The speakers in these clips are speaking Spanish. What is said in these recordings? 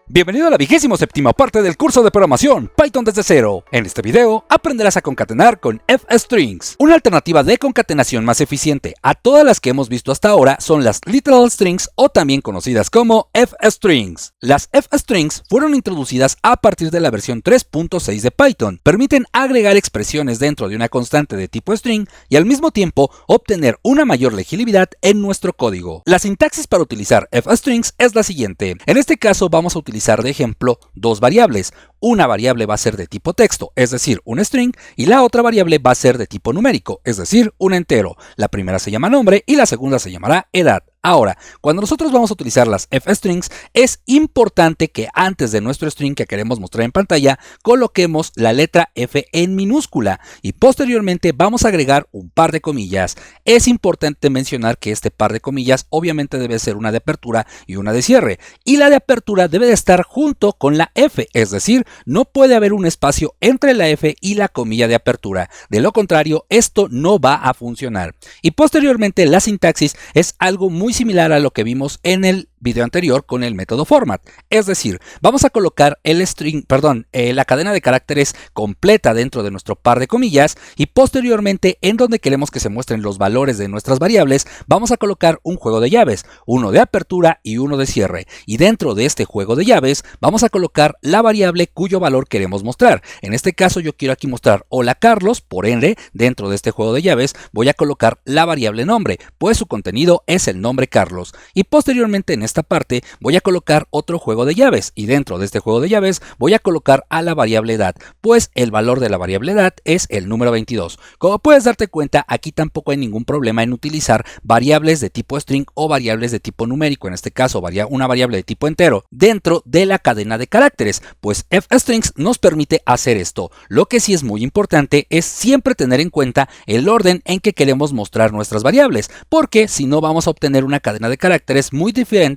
Bienvenido a la 27ª parte del curso de programación Python desde cero. En este video aprenderás a concatenar con fstrings. Una alternativa de concatenación más eficiente a todas las que hemos visto hasta ahora son las literal strings o también conocidas como fstrings. Las fstrings fueron introducidas a partir de la versión 3.6 de Python. Permiten agregar expresiones dentro de una constante de tipo string y al mismo tiempo obtener una mayor legibilidad en nuestro código. La sintaxis para utilizar fstrings es la siguiente. En este caso vamos a utilizar de ejemplo dos variables. Una variable va a ser de tipo texto, es decir, un string, y la otra variable va a ser de tipo numérico, es decir, un entero. La primera se llama nombre y la segunda se llamará edad. Ahora, cuando nosotros vamos a utilizar las fstrings, es importante que antes de nuestro string que queremos mostrar en pantalla, coloquemos la letra F en minúscula y posteriormente vamos a agregar un par de comillas. Es importante mencionar que este par de comillas obviamente debe ser una de apertura y una de cierre, y la de apertura debe de estar junto con la F, es decir, no puede haber un espacio entre la F y la comilla de apertura. De lo contrario, esto no va a funcionar. Y posteriormente la sintaxis es algo muy similar a lo que vimos en el video anterior con el método format, es decir, vamos a colocar la cadena de caracteres completa dentro de nuestro par de comillas y posteriormente en donde queremos que se muestren los valores de nuestras variables, vamos a colocar un juego de llaves, uno de apertura y uno de cierre, y dentro de este juego de llaves vamos a colocar la variable cuyo valor queremos mostrar. En este caso yo quiero aquí mostrar hola Carlos, por ende dentro de este juego de llaves voy a colocar la variable nombre, pues su contenido es el nombre Carlos, y posteriormente en esta parte voy a colocar otro juego de llaves y dentro de este juego de llaves voy a colocar a la variable edad, pues el valor de la variable edad es el número 22. Como puedes darte cuenta, aquí tampoco hay ningún problema en utilizar variables de tipo string o variables de tipo numérico, en este caso una variable de tipo entero, dentro de la cadena de caracteres, pues fstrings nos permite hacer esto. Lo que sí es muy importante es siempre tener en cuenta el orden en que queremos mostrar nuestras variables, porque si no vamos a obtener una cadena de caracteres muy diferente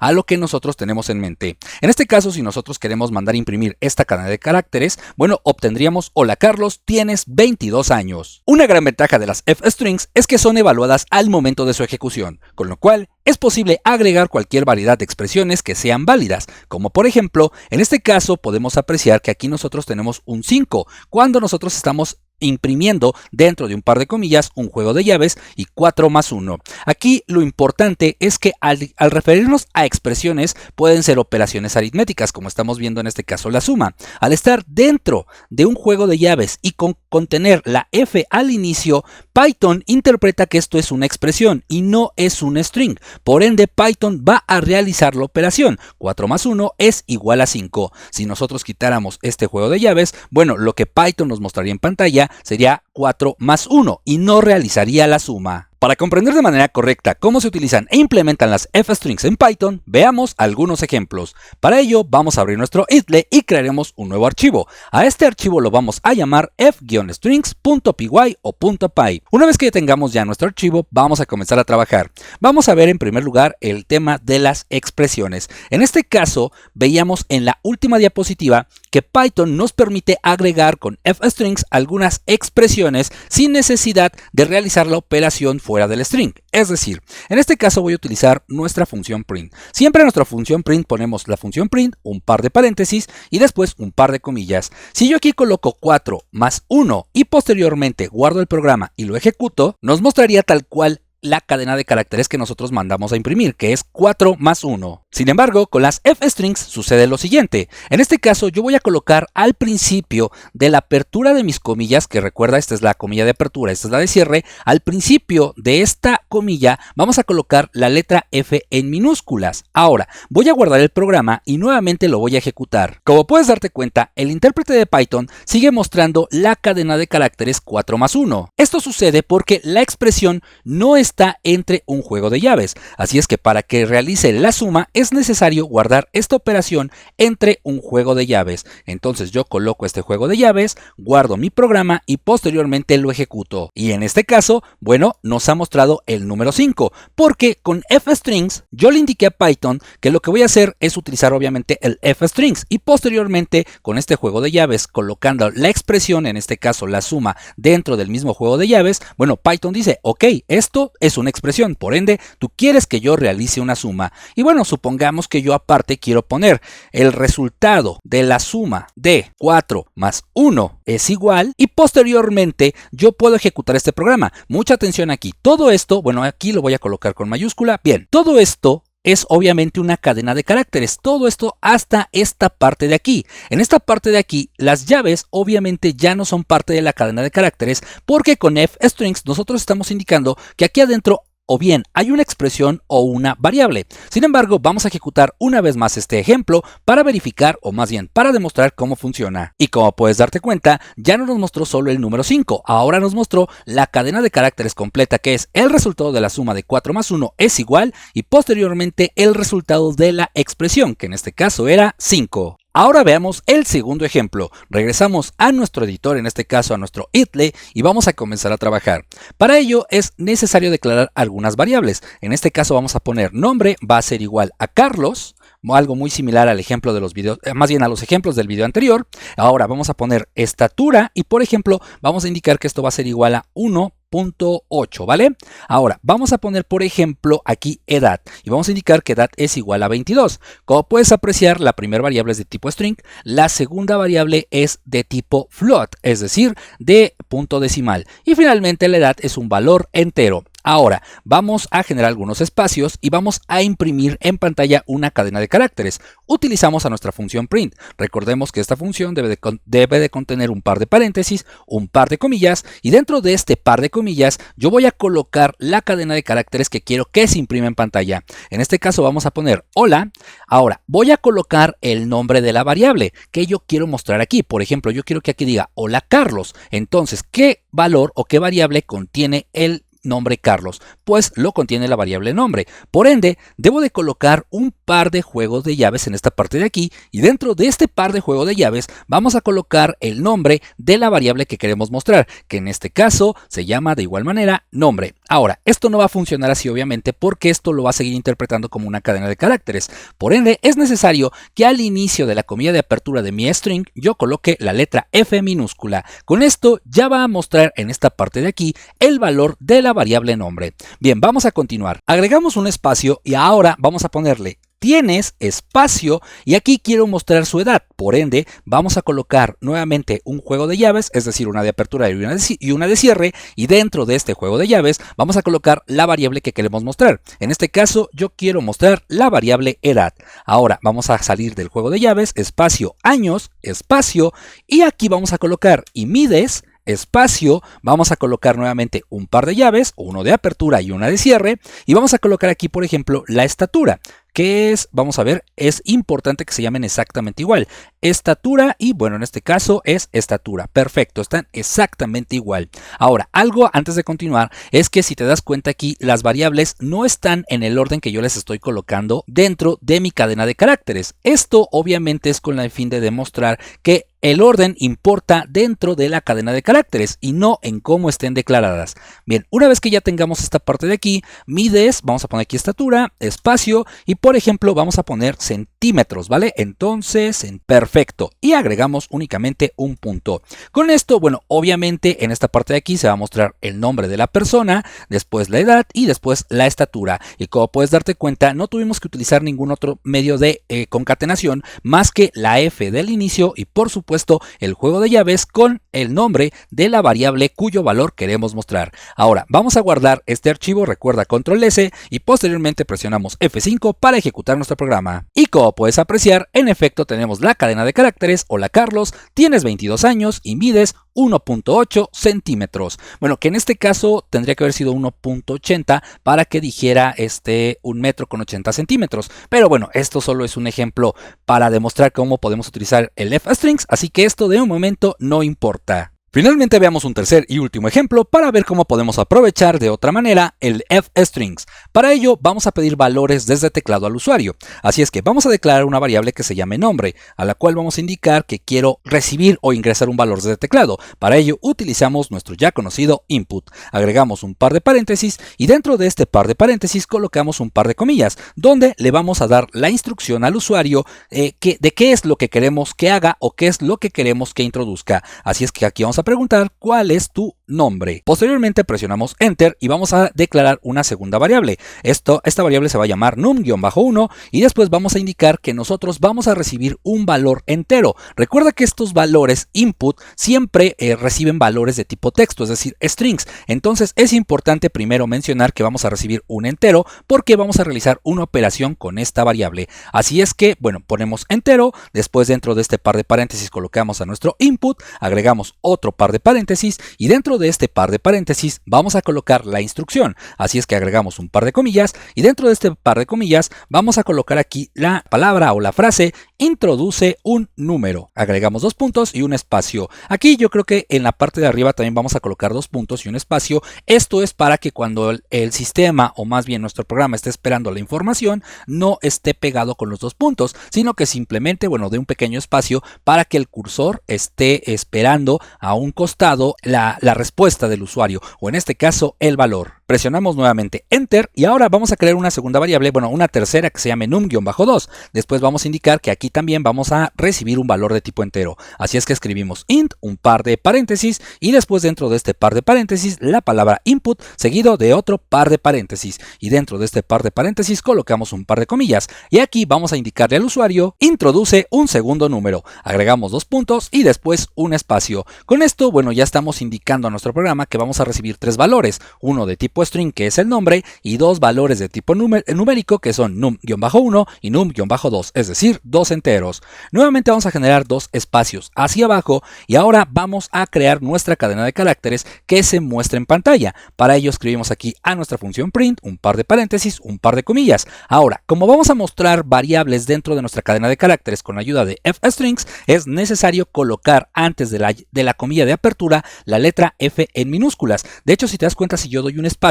a lo que nosotros tenemos en mente. En este caso, si nosotros queremos mandar a imprimir esta cadena de caracteres, bueno, obtendríamos hola Carlos, tienes 22 años. Una gran ventaja de las fstrings es que son evaluadas al momento de su ejecución, con lo cual es posible agregar cualquier variedad de expresiones que sean válidas, como por ejemplo, en este caso podemos apreciar que aquí nosotros tenemos un 5, cuando nosotros estamos imprimiendo dentro de un par de comillas un juego de llaves y 4 más 1. Aquí lo importante es que al referirnos a expresiones pueden ser operaciones aritméticas, como estamos viendo en este caso la suma. Al estar dentro de un juego de llaves y contener la F al inicio, Python interpreta que esto es una expresión y no es un string. Por ende, Python va a realizar la operación. 4 más 1 es igual a 5. Si nosotros quitáramos este juego de llaves, bueno, lo que Python nos mostraría en pantalla sería 4 más 1 y no realizaría la suma. Para comprender de manera correcta cómo se utilizan e implementan las fstrings en Python, veamos algunos ejemplos. Para ello vamos a abrir nuestro idle y crearemos un nuevo archivo. A este archivo lo vamos a llamar f-strings.py o .py. Una vez que tengamos ya nuestro archivo, vamos a comenzar a trabajar. Vamos a ver en primer lugar el tema de las expresiones. En este caso, veíamos en la última diapositiva que Python nos permite agregar con fstrings algunas expresiones sin necesidad de realizar la operación fuera del string. Es decir, en este caso voy a utilizar nuestra función print. Siempre en nuestra función print ponemos la función print, un par de paréntesis y después un par de comillas. Si yo aquí coloco 4 más 1 y posteriormente guardo el programa y lo ejecuto, nos mostraría tal cual la cadena de caracteres que nosotros mandamos a imprimir, que es 4 más 1. Sin embargo, con las fstrings sucede lo siguiente. En este caso, yo voy a colocar al principio de la apertura de mis comillas, que recuerda, esta es la comilla de apertura, esta es la de cierre. Al principio de esta comilla, vamos a colocar la letra F en minúsculas. Ahora, voy a guardar el programa y nuevamente lo voy a ejecutar. Como puedes darte cuenta, el intérprete de Python sigue mostrando la cadena de caracteres 4 más 1. Esto sucede porque la expresión no está entre un juego de llaves. Así es que para que realice la suma, es necesario guardar esta operación entre un juego de llaves. Entonces yo coloco este juego de llaves, guardo mi programa y posteriormente lo ejecuto. Y en este caso, bueno, nos ha mostrado el número 5, porque con fstrings yo le indiqué a Python que lo que voy a hacer es utilizar obviamente el fstrings y posteriormente con este juego de llaves colocando la expresión, en este caso la suma, dentro del mismo juego de llaves, bueno, Python dice, ok, esto es una expresión, por ende, tú quieres que yo realice una suma. Y bueno, supongamos que yo aparte quiero poner el resultado de la suma de 4 más 1 es igual, y posteriormente yo puedo ejecutar este programa. Mucha atención aquí. Todo esto, bueno, aquí lo voy a colocar con mayúscula. Bien, todo esto es obviamente una cadena de caracteres, todo esto hasta esta parte de aquí. En esta parte de aquí, las llaves obviamente ya no son parte de la cadena de caracteres, porque con fstrings nosotros estamos indicando que aquí adentro o bien hay una expresión o una variable. Sin embargo, vamos a ejecutar una vez más este ejemplo para verificar, o más bien para demostrar cómo funciona. Y como puedes darte cuenta, ya no nos mostró solo el número 5, ahora nos mostró la cadena de caracteres completa, que es el resultado de la suma de 4 más 1 es igual, y posteriormente el resultado de la expresión, que en este caso era 5. Ahora veamos el segundo ejemplo. Regresamos a nuestro editor, en este caso a nuestro idle, y vamos a comenzar a trabajar. Para ello es necesario declarar algunas variables. En este caso vamos a poner nombre, va a ser igual a Carlos, algo muy similar al ejemplo de los videos, más bien a los ejemplos del video anterior. Ahora vamos a poner estatura y, por ejemplo, vamos a indicar que esto va a ser igual a 1.8, ¿vale? Ahora, vamos a poner, por ejemplo, aquí edad, y vamos a indicar que edad es igual a 22. Como puedes apreciar, la primera variable es de tipo string, la segunda variable es de tipo float, es decir, de punto decimal, y finalmente la edad es un valor entero. Ahora, vamos a generar algunos espacios y vamos a imprimir en pantalla una cadena de caracteres. Utilizamos a nuestra función print. Recordemos que esta función debe de contener un par de paréntesis, un par de comillas, y dentro de este par de comillas yo voy a colocar la cadena de caracteres que quiero que se imprima en pantalla. En este caso vamos a poner hola. Ahora, voy a colocar el nombre de la variable que yo quiero mostrar aquí. Por ejemplo, yo quiero que aquí diga hola Carlos. Entonces, ¿qué valor o qué variable contiene el nombre Carlos? Pues lo contiene la variable nombre. Por ende, debo de colocar un par de juegos de llaves en esta parte de aquí, y dentro de este par de juegos de llaves vamos a colocar el nombre de la variable que queremos mostrar, que en este caso se llama de igual manera nombre. Ahora, esto no va a funcionar así obviamente, porque esto lo va a seguir interpretando como una cadena de caracteres. Por ende, es necesario que al inicio de la comilla de apertura de mi string yo coloque la letra F minúscula. Con esto ya va a mostrar en esta parte de aquí el valor de la variable nombre. Bien, vamos a continuar. Agregamos un espacio y ahora vamos a ponerle tienes espacio, y aquí quiero mostrar su edad. Por ende, vamos a colocar nuevamente un juego de llaves, es decir, una de apertura y una de cierre, y dentro de este juego de llaves vamos a colocar la variable que queremos mostrar. En este caso, yo quiero mostrar la variable edad. Ahora vamos a salir del juego de llaves, espacio, años, espacio, y aquí vamos a colocar y mides, espacio, vamos a colocar nuevamente un par de llaves, uno de apertura y una de cierre, y vamos a colocar aquí, por ejemplo, la estatura, que es, vamos a ver, es importante que se llamen exactamente igual, estatura, y bueno, en este caso es estatura. Perfecto, están exactamente igual. Ahora, algo antes de continuar es que si te das cuenta aquí, las variables no están en el orden que yo les estoy colocando dentro de mi cadena de caracteres. Esto obviamente es con el fin de demostrar que el orden importa dentro de la cadena de caracteres y no en cómo estén declaradas. Bien, una vez que ya tengamos esta parte de aquí, mides, vamos a poner aquí estatura, espacio, y por ejemplo vamos a poner centímetros, ¿vale? Entonces, perfecto, y agregamos únicamente un punto. Con esto, bueno, obviamente en esta parte de aquí se va a mostrar el nombre de la persona, después la edad y después la estatura. Y como puedes darte cuenta, no tuvimos que utilizar ningún otro medio de concatenación más que la F del inicio y por supuesto el juego de llaves con el nombre de la variable cuyo valor queremos mostrar. Ahora vamos a guardar este archivo, recuerda Control S, y posteriormente presionamos F5 para ejecutar nuestro programa. Y como puedes apreciar, en efecto tenemos la cadena de caracteres: hola Carlos, tienes 22 años y mides 1.8 centímetros. Bueno, que en este caso tendría que haber sido 1.80 para que dijera 1 metro con 80 centímetros. Pero bueno, esto solo es un ejemplo para demostrar cómo podemos utilizar el fstrings, así que esto de un momento no importa. Finalmente veamos un tercer y último ejemplo para ver cómo podemos aprovechar de otra manera el fstrings. Para ello vamos a pedir valores desde teclado al usuario, así es que vamos a declarar una variable que se llame nombre, a la cual vamos a indicar que quiero recibir o ingresar un valor desde teclado. Para ello utilizamos nuestro ya conocido input, agregamos un par de paréntesis y dentro de este par de paréntesis colocamos un par de comillas, donde le vamos a dar la instrucción al usuario de qué es lo que queremos que haga o qué es lo que queremos que introduzca. Así es que aquí vamos a preguntar cuál es tu nombre. Posteriormente presionamos Enter y vamos a declarar una segunda variable. Esta variable se va a llamar num-1 y después vamos a indicar que nosotros vamos a recibir un valor entero. Recuerda que estos valores input siempre reciben valores de tipo texto, es decir, strings. Entonces es importante primero mencionar que vamos a recibir un entero porque vamos a realizar una operación con esta variable. Así es que, bueno, ponemos entero, después dentro de este par de paréntesis colocamos a nuestro input, agregamos otro par de paréntesis y dentro de este par de paréntesis vamos a colocar la instrucción. Así es que agregamos un par de comillas y dentro de este par de comillas vamos a colocar aquí la palabra o la frase introduce un número. Agregamos 2 puntos y un espacio. Aquí yo creo que en la parte de arriba también vamos a colocar 2 puntos y un espacio. Esto es para que cuando el sistema o más bien nuestro programa esté esperando la información no esté pegado con los 2 puntos, sino que simplemente, bueno, dé un pequeño espacio para que el cursor esté esperando a un costado la respuesta del usuario o en este caso el valor. Presionamos nuevamente Enter y ahora vamos a crear una segunda variable, bueno, una tercera que se llame num-2. Después vamos a indicar que aquí también vamos a recibir un valor de tipo entero. Así es que escribimos int, un par de paréntesis y después dentro de este par de paréntesis la palabra input seguido de otro par de paréntesis y dentro de este par de paréntesis colocamos un par de comillas y aquí vamos a indicarle al usuario introduce un segundo número. Agregamos 2 puntos y después un espacio. Con esto, bueno, ya estamos indicando a nuestro programa que vamos a recibir 3 valores, uno de tipo string que es el nombre y 2 valores de tipo numérico que son num-1 y num-2, es decir, 2 enteros. Nuevamente vamos a generar 2 espacios hacia abajo y ahora vamos a crear nuestra cadena de caracteres que se muestra en pantalla. Para ello escribimos aquí a nuestra función print, un par de paréntesis, un par de comillas. Ahora, como vamos a mostrar variables dentro de nuestra cadena de caracteres con ayuda de fstrings, es necesario colocar antes de la comilla de apertura la letra F en minúsculas. De hecho, si te das cuenta, si yo doy un espacio,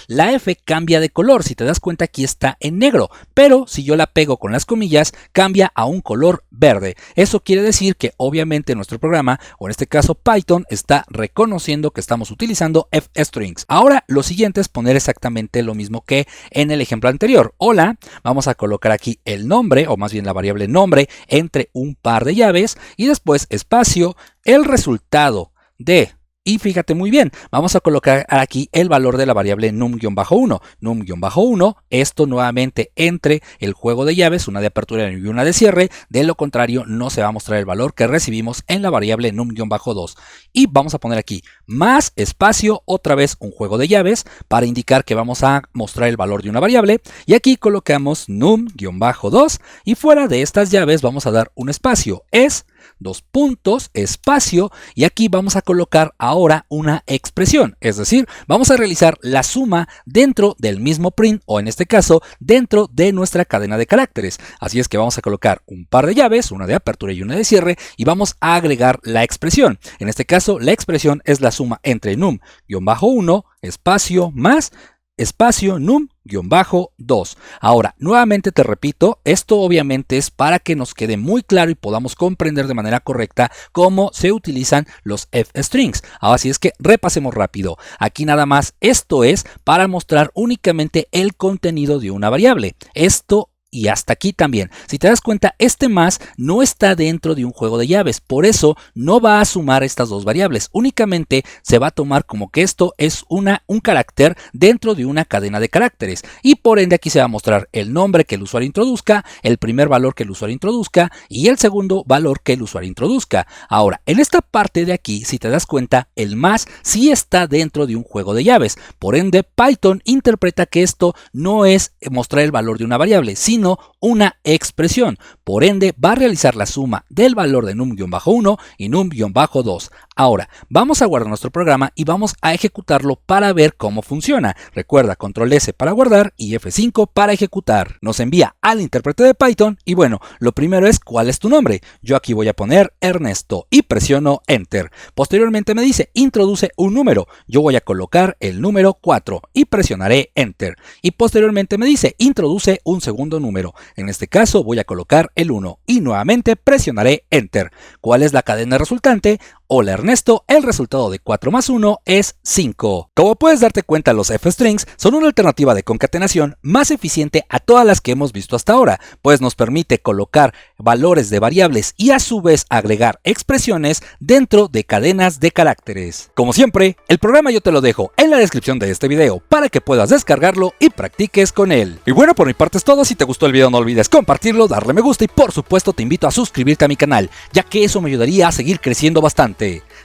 la F cambia de color. Si te das cuenta, aquí está en negro, pero si yo la pego con las comillas, cambia a un color verde. Eso quiere decir que obviamente nuestro programa, o en este caso Python, está reconociendo que estamos utilizando fstrings. Ahora lo siguiente es poner exactamente lo mismo que en el ejemplo anterior. Hola, vamos a colocar aquí el nombre, o más bien la variable nombre, entre un par de llaves y después espacio, el resultado de... Y fíjate muy bien, vamos a colocar aquí el valor de la variable num-1. Num-1, esto nuevamente entre el juego de llaves, una de apertura y una de cierre. De lo contrario, no se va a mostrar el valor que recibimos en la variable num-2. Y vamos a poner aquí más espacio, otra vez un juego de llaves, para indicar que vamos a mostrar el valor de una variable. Y aquí colocamos num-2 y fuera de estas llaves vamos a dar un espacio. Es 2 puntos, espacio, y aquí vamos a colocar ahora una expresión, es decir, vamos a realizar la suma dentro del mismo print o en este caso dentro de nuestra cadena de caracteres. Así es que vamos a colocar un par de llaves, una de apertura y una de cierre, y vamos a agregar la expresión. En este caso la expresión es la suma entre num-1 espacio más espacio num-2. Ahora, nuevamente te repito, esto obviamente es para que nos quede muy claro y podamos comprender de manera correcta cómo se utilizan los fstrings. Así es que repasemos rápido. Aquí nada más, esto es para mostrar únicamente el contenido de una variable. Esto y hasta aquí también. Si te das cuenta, este más no está dentro de un juego de llaves, por eso no va a sumar estas dos variables, únicamente se va a tomar como que esto es un carácter dentro de una cadena de caracteres y por ende aquí se va a mostrar el nombre que el usuario introduzca, el primer valor que el usuario introduzca y el segundo valor que el usuario introduzca. Ahora, en esta parte de aquí, si te das cuenta, el más sí está dentro de un juego de llaves, por ende Python interpreta que esto no es mostrar el valor de una variable, sino una expresión. Por ende, va a realizar la suma del valor de num-1 y num-2. Ahora, vamos a guardar nuestro programa y vamos a ejecutarlo para ver cómo funciona. Recuerda, control S para guardar y F5 para ejecutar. Nos envía al intérprete de Python y bueno, lo primero es ¿cuál es tu nombre? Yo aquí voy a poner Ernesto y presiono Enter. Posteriormente me dice introduce un número. Yo voy a colocar el número 4 y presionaré Enter. Y posteriormente me dice introduce un segundo número. En este caso voy a colocar el 1 y nuevamente presionaré Enter. ¿Cuál es la cadena resultante? Hola Ernesto, el resultado de 4 más 1 es 5. Como puedes darte cuenta, los F-strings son una alternativa de concatenación más eficiente a todas las que hemos visto hasta ahora, pues nos permite colocar valores de variables y a su vez agregar expresiones dentro de cadenas de caracteres. Como siempre, el programa yo te lo dejo en la descripción de este video para que puedas descargarlo y practiques con él. Y bueno, por mi parte es todo. Si te gustó el video no olvides compartirlo, darle me gusta y por supuesto te invito a suscribirte a mi canal, ya que eso me ayudaría a seguir creciendo bastante.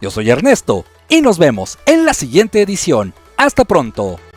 Yo soy Ernesto y nos vemos en la siguiente edición. ¡Hasta pronto!